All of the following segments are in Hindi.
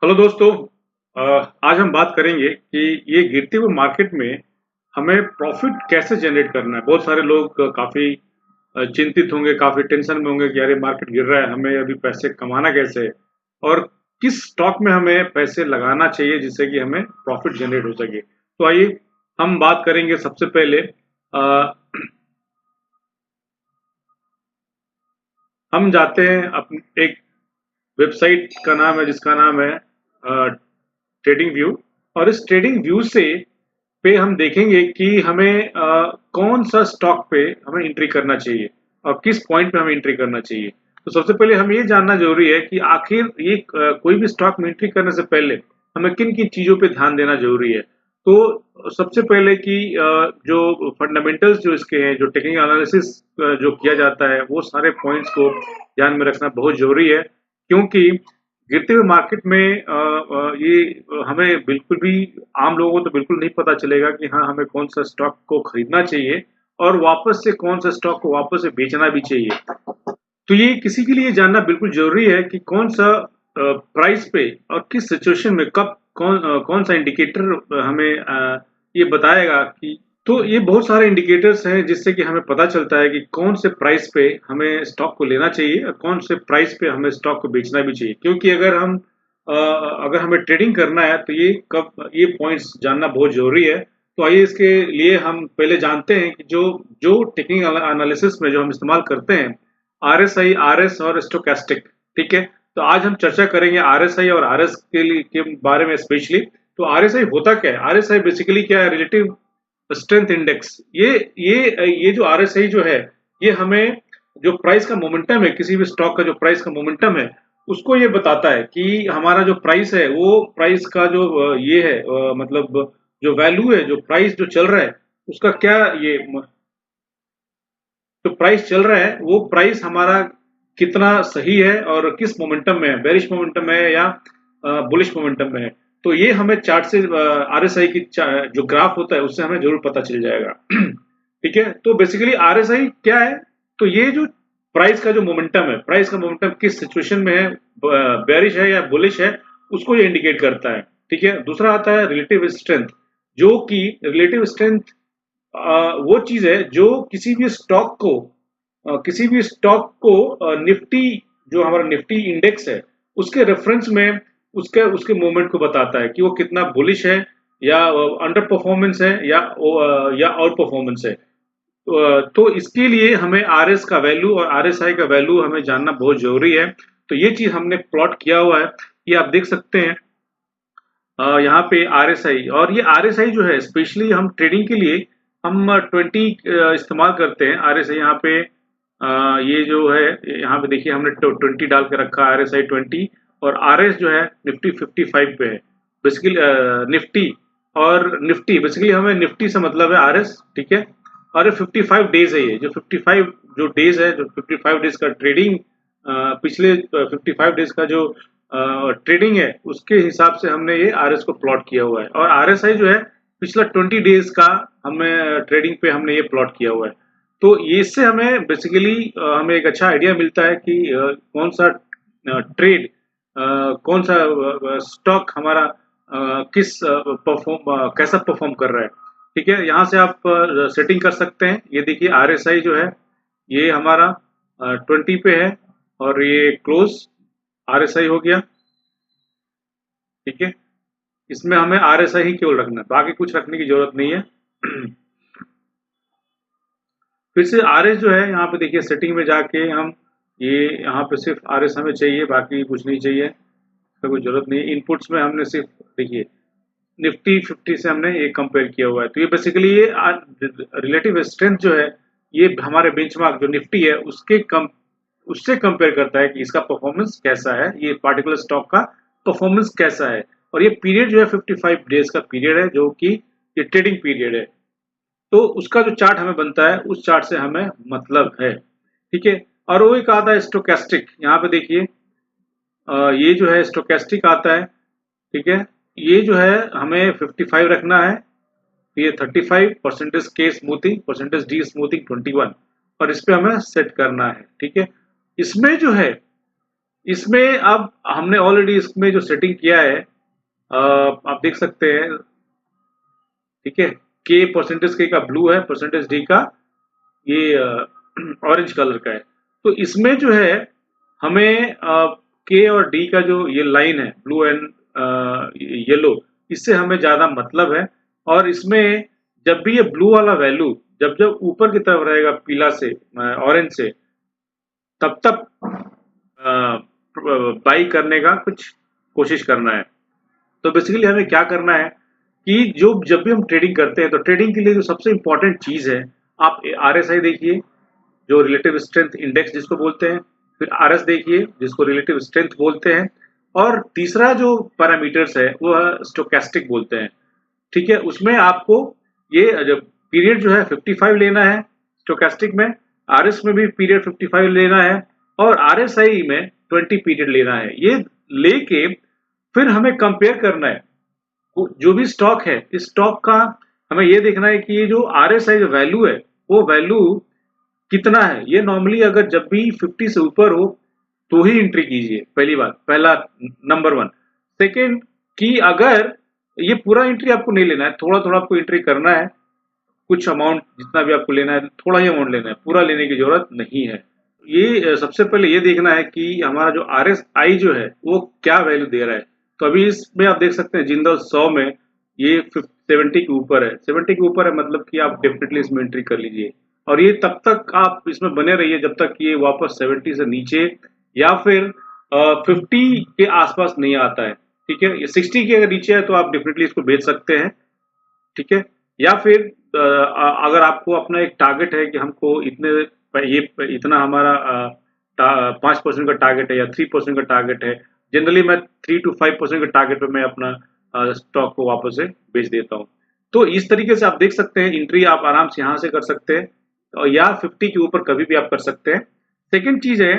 हेलो दोस्तों। आज हम बात करेंगे कि ये गिरते हुए मार्केट में हमें प्रॉफिट कैसे जनरेट करना है। बहुत सारे लोग काफ़ी चिंतित होंगे, काफ़ी टेंशन में होंगे कि यार ये मार्केट गिर रहा है, हमें अभी पैसे कमाना कैसे है और किस स्टॉक में हमें पैसे लगाना चाहिए जिससे कि हमें प्रॉफिट जनरेट हो सके। तो आइए हम बात करेंगे सबसे पहले। हम जाते हैं एक वेबसाइट का नाम है जिसका नाम है ट्रेडिंग व्यू। और इस ट्रेडिंग व्यू से पे हम देखेंगे कि हमें कौन सा स्टॉक पे हमें एंट्री करना चाहिए और किस पॉइंट पे हमें एंट्री करना चाहिए। तो सबसे पहले हमें ये जानना जरूरी है कि आखिर ये कोई भी स्टॉक में एंट्री करने से पहले हमें किन किन चीजों पे ध्यान देना जरूरी है। तो सबसे पहले कि जो फंडामेंटल्स जो इसके हैं, जो टेक्निकल एनालिसिस जो किया जाता है, वो सारे पॉइंट्स को ध्यान में रखना बहुत जरूरी है। क्योंकि गिरते हुए मार्केट में ये हमें बिल्कुल भी, आम लोगों को तो बिल्कुल नहीं पता चलेगा कि हाँ हमें कौन सा स्टॉक को खरीदना चाहिए और वापस से कौन सा स्टॉक को वापस से बेचना भी चाहिए। तो ये किसी के लिए जानना बिल्कुल जरूरी है कि कौन सा प्राइस पे और किस सिचुएशन में कब कौन सा इंडिकेटर हमें ये बताएगा कि। तो ये बहुत सारे इंडिकेटर्स हैं जिससे कि हमें पता चलता है कि कौन से प्राइस पे हमें स्टॉक को लेना चाहिए और कौन से प्राइस पे हमें स्टॉक को बेचना भी चाहिए। क्योंकि अगर हमें ट्रेडिंग करना है तो ये पॉइंट्स जानना बहुत जरूरी है। तो आइए इसके लिए हम पहले जानते हैं कि जो जो टेक्निकल एनालिसिस में जो हम इस्तेमाल करते हैं, आरएसआई, आरएस और स्टोकेस्टिक। ठीक है, तो आज हम चर्चा करेंगे आरएसआई और आरएस के बारे में स्पेशली। तो आरएसआई होता क्या है? आरएसआई बेसिकली क्या है? Relative strength index. ये जो आरएसआई जो है, ये हमें जो प्राइस का मोमेंटम है, किसी भी स्टॉक का जो प्राइस का मोमेंटम है, उसको ये बताता है कि हमारा जो प्राइस है, वो प्राइस का जो ये है, मतलब जो वैल्यू है, जो प्राइस जो चल रहा है, उसका क्या ये जो प्राइस चल रहा है, वो प्राइस हमारा कितना सही है और किस मोमेंटम में है, बेरिश मोमेंटम में है या बुलिश मोमेंटम में है। तो ये हमें चार्ट से, आरएसआई की जो ग्राफ होता है उससे हमें जरूर पता चल जाएगा। ठीक है, तो बेसिकली आरएसआई क्या है? तो ये जो प्राइस का जो मोमेंटम है, प्राइस का मोमेंटम किस सिचुएशन में है, बेरिश है या बुलिश है, उसको ये इंडिकेट करता है। ठीक है, दूसरा आता है रिलेटिव स्ट्रेंथ। जो कि रिलेटिव स्ट्रेंथ वो चीज है जो किसी भी स्टॉक को निफ्टी, जो हमारा निफ्टी इंडेक्स है, उसके रेफरेंस में उसके उसके मूवमेंट को बताता है कि वो कितना बुलिश है या अंडर परफॉर्मेंस है या आउट परफॉर्मेंस है। तो इसके लिए हमें आरएस का वैल्यू और आरएसआई का वैल्यू हमें जानना बहुत जरूरी है। तो ये चीज हमने प्लॉट किया हुआ है, ये आप देख सकते हैं। यहाँ पे आरएसआई, और ये आरएसआई जो है स्पेशली हम ट्रेडिंग के लिए हम 20 इस्तेमाल करते हैं। आरएसआई यहाँ पे ये जो है, यहाँ पे देखिए हमने 20 डाल के रखा है, आरएसआई 20। और आरएस जो है निफ्टी 55 पे है बेसिकली। निफ्टी और निफ्टी, बेसिकली हमें निफ्टी से मतलब है आरएस। ठीक है, और ये 55 डेज है। ये जो 55 जो डेज है, जो 55 डेज का ट्रेडिंग, पिछले 55 डेज का जो ट्रेडिंग है, उसके हिसाब से हमने ये आरएस को प्लॉट किया हुआ है। और आरएसआई जो है पिछला 20 डेज का हमें ट्रेडिंग पे हमने ये प्लॉट किया हुआ है। तो ये इससे हमें बेसिकली हमें एक अच्छा आइडिया मिलता है कि कौन सा ट्रेड, कौन सा स्टॉक हमारा किस परफॉर्म कैसा परफॉर्म कर रहा है। ठीक है, यहाँ से आप सेटिंग कर सकते हैं। ये देखिए आरएसआई जो है, ये हमारा 20 पे है और ये क्लोज आरएसआई हो गया। ठीक है, इसमें हमें आरएसआई ही केवल रखना है, बाकी कुछ रखने की जरूरत नहीं है। फिर से आरएस जो है, यहाँ पे देखिए सेटिंग में जाके हम ये, यहाँ पे सिर्फ आरएस हमें चाहिए, बाकी कुछ नहीं चाहिए, इसका कोई जरूरत नहीं है। इनपुट्स में हमने सिर्फ देखिए निफ्टी 50 से हमने ये कंपेयर किया हुआ है। तो ये बेसिकली ये रिलेटिव स्ट्रेंथ जो है, ये हमारे बेंचमार्क जो निफ्टी है उससे कंपेयर करता है कि इसका परफॉर्मेंस कैसा है, ये पार्टिकुलर स्टॉक का परफॉर्मेंस कैसा है। और ये पीरियड जो है 55 डेज का पीरियड है, जो कि ये ट्रेडिंग पीरियड है। तो उसका जो चार्ट हमें बनता है, उस चार्ट से हमें मतलब है। ठीक है, और वो एक आता है स्टोकेस्टिक। यहाँ पे देखिए ये जो है स्टोकेस्टिक आता है। ठीक है, ये जो है हमें 55 रखना है। ये 35 परसेंटेज के स्मूथिंग, परसेंटेज डी स्मूथिंग 21, और इस पे हमें सेट करना है। ठीक है, इसमें जो है इसमें अब हमने ऑलरेडी इसमें जो सेटिंग किया है, आप देख सकते हैं, ठीक है। के परसेंटेज के का ब्लू है, परसेंटेज डी का ये ऑरेंज कलर का है। तो इसमें जो है हमें के और डी का जो ये लाइन है ब्लू एंड येलो, इससे हमें ज्यादा मतलब है। और इसमें जब भी ये ब्लू वाला वैल्यू जब जब ऊपर की तरफ रहेगा पीला से ऑरेंज से, तब तक बाई करने का कुछ कोशिश करना है। तो बेसिकली हमें क्या करना है कि जो जब भी हम ट्रेडिंग करते हैं तो ट्रेडिंग के लिए जो सबसे इंपॉर्टेंट चीज है, आप आरएसआई देखिए जो रिलेटिव स्ट्रेंथ इंडेक्स जिसको बोलते हैं, फिर आरएस देखिए जिसको रिलेटिव स्ट्रेंथ बोलते हैं, और तीसरा जो पैरामीटर्स है वो स्टोकेस्टिक बोलते हैं, ठीक है। उसमें आपको ये जब पीरियड जो है 55 लेना है स्टोकेस्टिक में, आरएस में भी पीरियड 55 लेना है, और आरएसआई में 20 पीरियड लेना है। ये लेके फिर हमें कंपेयर करना है जो भी स्टॉक है, इस स्टॉक का हमें ये देखना है कि ये जो आरएसआई जो वैल्यू है वो वैल्यू कितना है। ये नॉर्मली अगर जब भी 50 से ऊपर हो तो ही एंट्री कीजिए, पहली बात, पहला नंबर वन। सेकेंड कि अगर ये पूरा एंट्री आपको नहीं लेना है, थोड़ा थोड़ा आपको एंट्री करना है, कुछ अमाउंट जितना भी आपको लेना है थोड़ा ही अमाउंट लेना है, पूरा लेने की जरूरत नहीं है। ये सबसे पहले ये देखना है कि हमारा जो आरएसआई जो है वो क्या वैल्यू दे रहा है। तो अभी इसमें आप देख सकते हैं जिंदल 100 में ये 70 के ऊपर है, 70 के ऊपर है, मतलब कि आप डेफिनेटली इसमें एंट्री कर लीजिए। और ये तब तक आप इसमें बने रहिए जब तक ये वापस 70 से नीचे या फिर 50 के आसपास नहीं आता है, ठीक है। ये 60 के अगर नीचे है तो आप डेफिनेटली इसको बेच सकते हैं, ठीक है। या फिर अगर आपको अपना एक टारगेट है कि हमको ये इतना हमारा 5% का टारगेट है या 3% का टारगेट है, जनरली मैं 3 to 5% के टारगेट पे मैं अपना स्टॉक को वापस से बेच देता हूँ। तो इस तरीके से आप देख सकते हैं एंट्री आप आराम से यहाँ से कर सकते हैं, और या 50 के ऊपर कभी भी आप कर सकते हैं। सेकेंड चीज है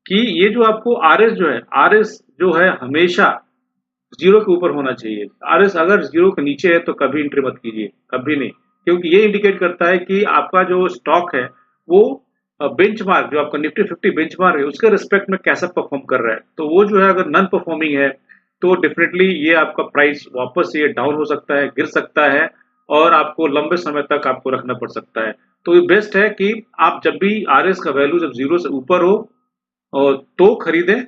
कि ये जो आपको आरएस जो है, आरएस जो है हमेशा जीरो के ऊपर होना चाहिए। आरएस अगर जीरो के नीचे है तो कभी एंट्री मत कीजिए, कभी नहीं, क्योंकि ये इंडिकेट करता है कि आपका जो स्टॉक है वो बेंचमार्क जो आपका निफ्टी 50 बेंचमार्क है उसके रिस्पेक्ट में कैसा परफॉर्म कर रहा है। तो वो जो है अगर नॉन परफॉर्मिंग है तो डेफिनेटली ये आपका प्राइस वापस ये डाउन हो सकता है, गिर सकता है, और आपको लंबे समय तक आपको रखना पड़ सकता है। तो ये बेस्ट है कि आप जब भी आरएस का वैल्यू जब जीरो से ऊपर हो और तो खरीदें,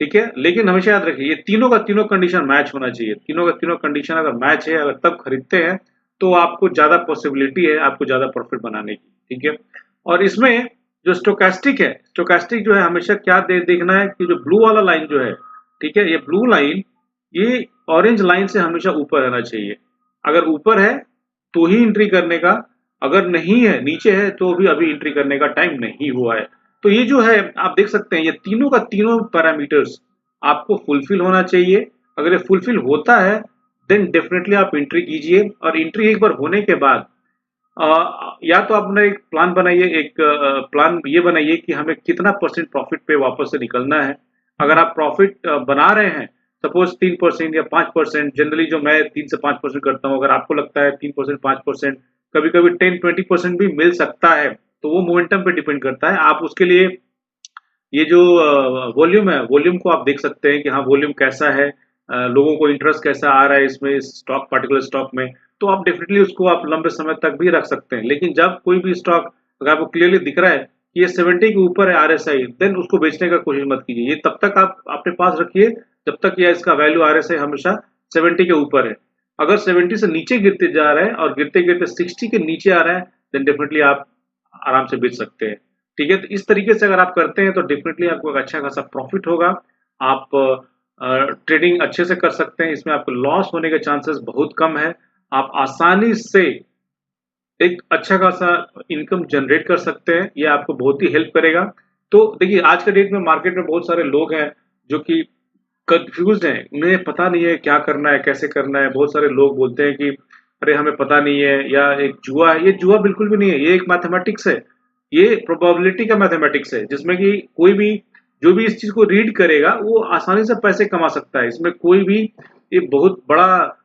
ठीक है। लेकिन हमेशा याद रखिए ये तीनों का तीनों कंडीशन मैच होना चाहिए, तीनों का तीनों कंडीशन अगर मैच है, अगर तब खरीदते हैं तो आपको ज्यादा पॉसिबिलिटी है आपको ज्यादा प्रॉफिट बनाने की, ठीक है। और इसमें जो स्टोकास्टिक है, स्टोकास्टिक जो है हमेशा क्या देखना है कि जो ब्लू वाला लाइन जो है, ठीक है, ये ब्लू लाइन ये ऑरेंज लाइन से हमेशा ऊपर रहना चाहिए। अगर ऊपर है तो ही एंट्री करने का, अगर नहीं है नीचे है तो भी अभी एंट्री करने का टाइम नहीं हुआ है। तो ये जो है आप देख सकते हैं ये तीनों का तीनों पैरामीटर्स आपको फुलफिल होना चाहिए। अगर ये फुलफिल होता है देन डेफिनेटली आप एंट्री कीजिए, और एंट्री एक बार होने के बाद या तो अपना एक प्लान बनाइए, एक प्लान ये बनाइए कि हमें कितना परसेंट प्रॉफिट पे वापस से निकलना है। अगर आप प्रॉफिट बना रहे हैं सपोज 3% या 5%, जनरली जो मैं 3 से 5% करता हूँ, अगर आपको लगता है 3% 5%, कभी कभी 10-20% भी मिल सकता है, तो वो मोमेंटम पे डिपेंड करता है। आप उसके लिए ये जो वॉल्यूम है, वॉल्यूम को आप देख सकते हैं कि हाँ वॉल्यूम कैसा है, लोगों को इंटरेस्ट कैसा आ रहा है इसमें, इस स्टॉक पर्टिकुलर स्टॉक में, तो आप डेफिनेटली उसको आप लंबे समय तक भी रख सकते हैं। लेकिन जब कोई भी स्टॉक अगर आपको क्लियरली दिख रहा है कि ये 70 के ऊपर है आरएसआई, देन उसको बेचने का कोशिश मत कीजिए। ये तब तक आप अपने पास रखिए जब तक ये इसका वैल्यू आरएसआई हमेशा 70 के ऊपर है। अगर 70 से नीचे गिरते जा रहा है और गिरते गिरते 60 के नीचे आ रहा है, देन डेफिनेटली आप आराम से बेच सकते हैं, ठीक है। तो इस तरीके से अगर आप करते हैं तो डेफिनेटली आपको एक अच्छा खासा प्रॉफिट होगा। आप ट्रेडिंग अच्छे से कर सकते हैं, इसमें आपको लॉस होने के चांसेस बहुत कम है। आप आसानी से एक अच्छा खासा इनकम जनरेट कर सकते हैं, ये आपको बहुत ही हेल्प करेगा। तो देखिए आज के डेट में मार्केट में बहुत सारे लोग हैं जो कि कंफ्यूज हैं, उन्हें पता नहीं है क्या करना है कैसे करना है। बहुत सारे लोग बोलते हैं कि अरे हमें पता नहीं है, या एक जुआ है। ये जुआ बिल्कुल भी नहीं है, ये एक मैथमेटिक्स है, ये प्रोबेबिलिटी का मैथमेटिक्स है, जिसमें कि कोई भी जो भी इस चीज को रीड करेगा वो आसानी से पैसे कमा सकता है। इसमें कोई भी ये बहुत बड़ा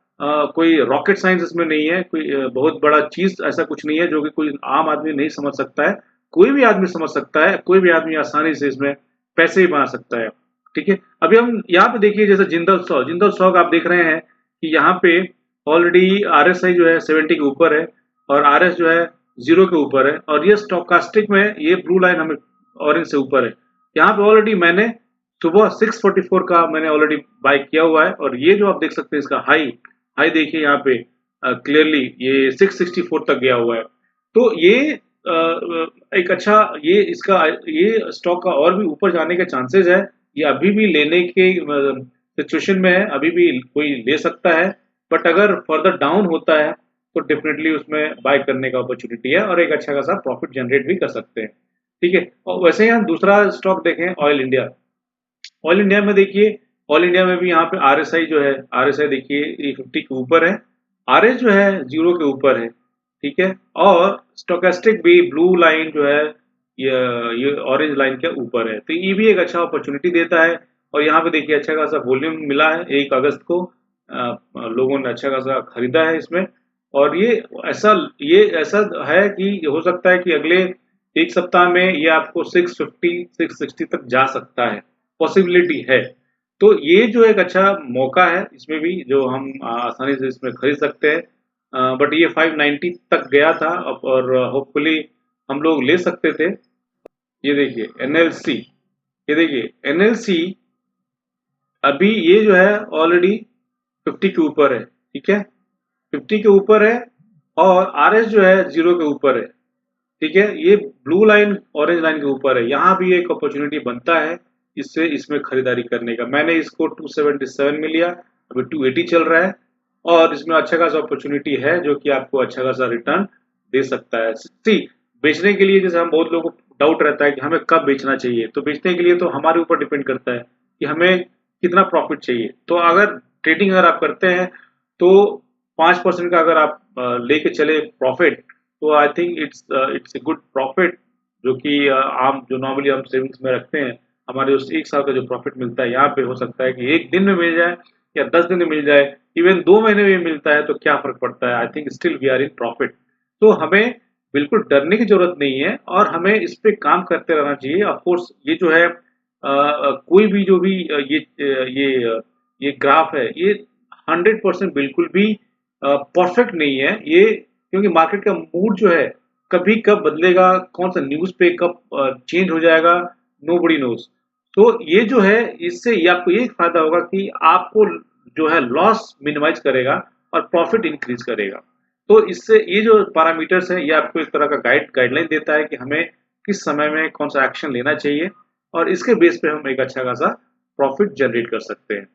कोई रॉकेट साइंस इसमें नहीं है, कोई बहुत बड़ा चीज ऐसा कुछ नहीं है जो कि कोई आम आदमी नहीं समझ सकता है। कोई भी आदमी समझ सकता है, कोई भी आदमी आसानी से इसमें पैसे ही बना सकता है। ठीक है। अभी हम यहाँ पे देखिए जैसे जिंदल स्टॉक आप देख रहे हैं कि यहाँ पे ऑलरेडी आरएसआई जो है 70 के ऊपर है और आरएस जो है 0 के ऊपर है, और ये स्टॉकास्टिक में ये ब्लू लाइन हमें ऑरेंज से ऊपर है। यहाँ पे ऑलरेडी मैंने सुबह 644 का मैंने ऑलरेडी बाय किया हुआ है, और ये जो आप देख सकते हैं इसका हाई हाई देखिए यहाँ पे क्लियरली ये 664 तक गया हुआ है। तो ये एक अच्छा ये स्टॉक का और भी ऊपर जाने के चांसेस है। ये अभी भी लेने के सिचुएशन में है, अभी भी कोई ले सकता है, बट अगर फर्दर डाउन होता है तो डेफिनेटली उसमें बाय करने का अपॉर्चुनिटी है और एक अच्छा खासा प्रॉफिट जनरेट भी कर सकते हैं। ठीक है। और वैसे ही हम दूसरा स्टॉक देखें, ऑयल इंडिया। ऑयल इंडिया में देखिए, ऑयल इंडिया में भी यहाँ पे आरएसआई जो है, आरएसआई देखिए ये 50 के ऊपर है, आरएस जो है 0 के ऊपर है। ठीक है। और स्टोकेस्टिक भी ब्लू लाइन जो है ये ऑरेंज लाइन के ऊपर है, तो ये भी एक अच्छा अपॉर्चुनिटी देता है। और यहाँ पे देखिए अच्छा खासा वॉल्यूम मिला है 1 अगस्त को, लोगों ने अच्छा खासा खरीदा है इसमें। और ये ऐसा है कि हो सकता है कि अगले एक सप्ताह में ये आपको 650 660 तक जा सकता है, पॉसिबिलिटी है। तो ये जो एक अच्छा मौका है इसमें भी, जो हम आसानी से इसमें खरीद सकते हैं। बट ये 590 तक गया था और होपफुली हम लोग ले सकते थे। ये देखिए एनएलसी, ये देखिए एनएलसी अभी ये जो है ऑलरेडी 50 के ऊपर है। ठीक है, 50 के ऊपर है और आरएस जो है 0 के ऊपर है। ठीक है, ये ब्लू लाइन ऑरेंज लाइन के ऊपर है, यहाँ भी एक अपॉर्चुनिटी बनता है इससे इसमें खरीदारी करने का। मैंने इसको 277 में लिया, अभी 280 चल रहा है और इसमें अच्छा खासा अपॉर्चुनिटी है जो कि आपको अच्छा खासा रिटर्न दे सकता है। सी बेचने के लिए जैसे हम बहुत लोगों को डाउट रहता है कि हमें कब बेचना चाहिए, तो बेचने के लिए तो हमारे ऊपर डिपेंड करता है कि हमें कितना प्रॉफिट चाहिए। तो अगर ट्रेडिंग अगर आप करते हैं तो 5% का अगर आप लेके चले प्रॉफिट, तो I think it's a good profit, जो कि आम जो नॉर्मली हम सेविंग्स में रखते हैं, हमारे उस एक साल का जो प्रॉफिट मिलता है यहाँ पे हो सकता है कि एक दिन में मिल जाए या 10 दिन में मिल जाए, इवन 2 महीने में मिलता है, तो क्या फर्क पड़ता है। I think still we are in profit. तो हमें बिल्कुल डरने की जरूरत नहीं है और हमें इस पे काम करते रहना चाहिए। ऑफ कोर्स ये जो है कोई भी जो भी ये ग्राफ है, ये 100% बिल्कुल भी परफेक्ट नहीं है ये, क्योंकि मार्केट का मूड जो है कभी कब बदलेगा, कौन सा न्यूज पे कब चेंज हो जाएगा, नोबडी नोज। तो ये जो है इससे ये आपको ये फायदा होगा कि आपको जो है लॉस मिनिमाइज करेगा और प्रॉफिट इंक्रीज करेगा। तो इससे ये जो पैरामीटर्स है ये आपको एक तरह का गाइडलाइन देता है कि हमें किस समय में कौन सा एक्शन लेना चाहिए, और इसके बेस पे हम एक अच्छा खासा प्रॉफिट जनरेट कर सकते हैं।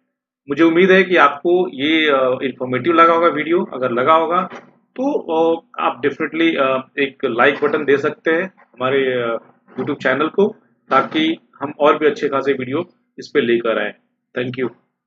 मुझे उम्मीद है कि आपको ये इंफॉर्मेटिव लगा होगा वीडियो। अगर लगा होगा तो आप डेफिनेटली एक लाइक बटन दे सकते हैं हमारे यूट्यूब चैनल को, ताकि हम और भी अच्छे खासे वीडियो इस पे लेकर आए। Thank you.